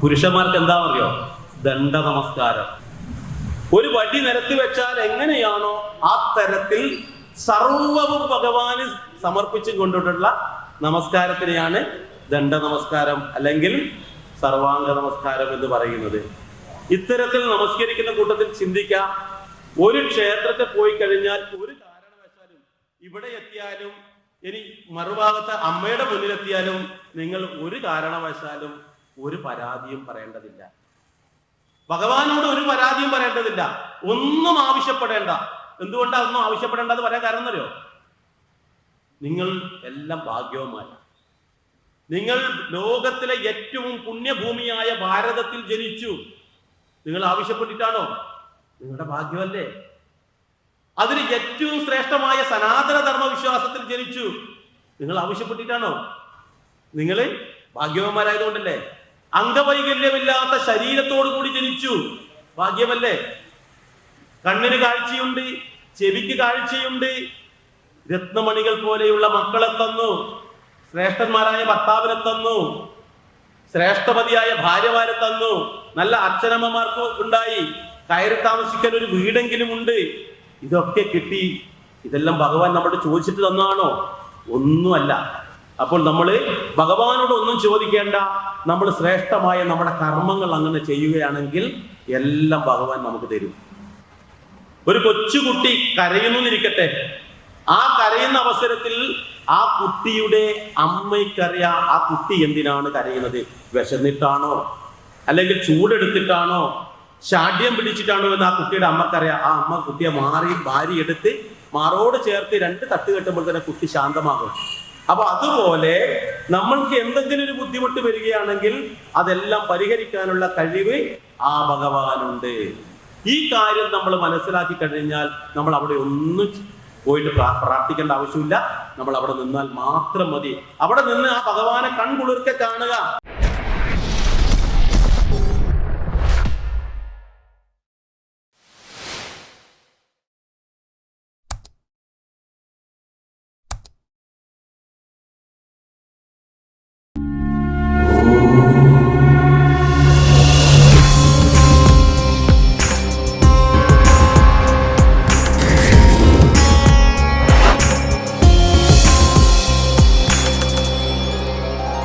പുരുഷന്മാർക്ക് എന്താ അറിയോ? ദണ്ഡ നമസ്കാരം. ഒരു വടി നിരത്തി വെച്ചാൽ എങ്ങനെയാണോ ആ തരത്തിൽ സർവവും ഭഗവാന് സമർപ്പിച്ചും കൊണ്ടിട്ടുള്ള നമസ്കാരത്തിനെയാണ് ദണ്ഡ നമസ്കാരം അല്ലെങ്കിൽ സർവാംഗ നമസ്കാരം എന്ന് പറയുന്നത്. ഇത്തരത്തിൽ നമസ്കരിക്കുന്ന കൂട്ടത്തിൽ ചിന്തിക്കാം, ഒരു ക്ഷേത്രത്തിൽ പോയി കഴിഞ്ഞാൽ ഒരു കാരണവശാലും ഇവിടെ എത്തിയാലും ഇനി മറുഭാഗത്ത് അമ്മയുടെ മുന്നിലെത്തിയാലും നിങ്ങൾ ഒരു കാരണവശാലും ഒരു പരാതിയും പറയേണ്ടതില്ല. ഭഗവാനോട് ഒരു പരാതിയും പറയേണ്ടതില്ല, ഒന്നും ആവശ്യപ്പെടേണ്ട. എന്തുകൊണ്ടാ ഒന്നും ആവശ്യപ്പെടേണ്ടത് പറയാൻ കാരണം എന്നറിയോ? നിങ്ങൾ എല്ലാം ഭാഗ്യവന്മാരാണ്. നിങ്ങൾ ലോകത്തിലെ ഏറ്റവും പുണ്യഭൂമിയായ ഭാരതത്തിൽ ജനിച്ചു. നിങ്ങൾ ആവശ്യപ്പെട്ടിട്ടാണോ? നിങ്ങളുടെ ഭാഗ്യമല്ലേ. അതിന് ഏറ്റവും ശ്രേഷ്ഠമായ സനാതന ധർമ്മവിശ്വാസത്തിൽ ജനിച്ചു. നിങ്ങൾ ആവശ്യപ്പെട്ടിട്ടാണോ? നിങ്ങൾ ഭാഗ്യവന്മാരായതുകൊണ്ടല്ലേ. അംഗവൈകല്യമില്ലാത്ത ശരീരത്തോടു കൂടി ജനിച്ചു, ഭാഗ്യമല്ലേ. കണ്ണിന് കാഴ്ചയുണ്ട്, ചെവിക്ക് കാഴ്ചയുണ്ട്, രത്നമണികൾ പോലെയുള്ള മക്കളെ തന്നു, ശ്രേഷ്ഠന്മാരായ ഭർത്താവിനെ തന്നു, ശ്രേഷ്ഠപതിയായ ഭാര്യമാരെ തന്നു, നല്ല അച്ഛനമ്മമാർക്ക് ഉണ്ടായി, കയറി താമസിക്കാൻ ഒരു വീടെങ്കിലും ഉണ്ട്. ഇതൊക്കെ കിട്ടി. ഇതെല്ലാം ഭഗവാൻ നമ്മോട് ചോദിച്ചിട്ട് തന്നാണോ? ഒന്നുമല്ല. അപ്പോൾ നമ്മൾ ഭഗവാനോട് ഒന്നും ചോദിക്കേണ്ട. നമ്മൾ ശ്രേഷ്ഠമായ നമ്മുടെ കർമ്മങ്ങൾ അങ്ങനെ ചെയ്യുകയാണെങ്കിൽ എല്ലാം ഭഗവാൻ നമുക്ക് തരും. ഒരു കൊച്ചുകുട്ടി കരയുന്നിരിക്കട്ടെ, ആ കരയുന്ന അവസരത്തിൽ ആ കുട്ടിയുടെ അമ്മയ്ക്കറിയാം ആ കുട്ടി എന്തിനാണ് കരയുന്നത്. വിശന്നിട്ടാണോ അല്ലെങ്കിൽ ചൂടെടുത്തിട്ടാണോ ശാഠ്യം പിടിച്ചിട്ടാണോ എന്ന് ആ കുട്ടിയുടെ അമ്മക്കറിയാം. ആ അമ്മ കുട്ടിയെ ഭാര്യയെടുത്ത് മാറോട് ചേർത്ത് 2 തട്ട് കെട്ടുമ്പോൾ തന്നെ കുട്ടി ശാന്തമാകും. അപ്പൊ അതുപോലെ നമ്മൾക്ക് എന്തെങ്കിലും ഒരു ബുദ്ധിമുട്ട് വരികയാണെങ്കിൽ അതെല്ലാം പരിഹരിക്കാനുള്ള കഴിവ് ആ ഭഗവാനുണ്ട്. ഈ കാര്യം നമ്മൾ മനസ്സിലാക്കി കഴിഞ്ഞാൽ നമ്മൾ അവിടെ ഒന്നും പോയിട്ട് പ്രാർത്ഥിക്കേണ്ട ആവശ്യമില്ല. നമ്മൾ അവിടെ നിന്നാൽ മാത്രം മതി. അവിടെ നിന്ന് ആ ഭഗവാനെ കൺകുളിർക്കെ കാണുക.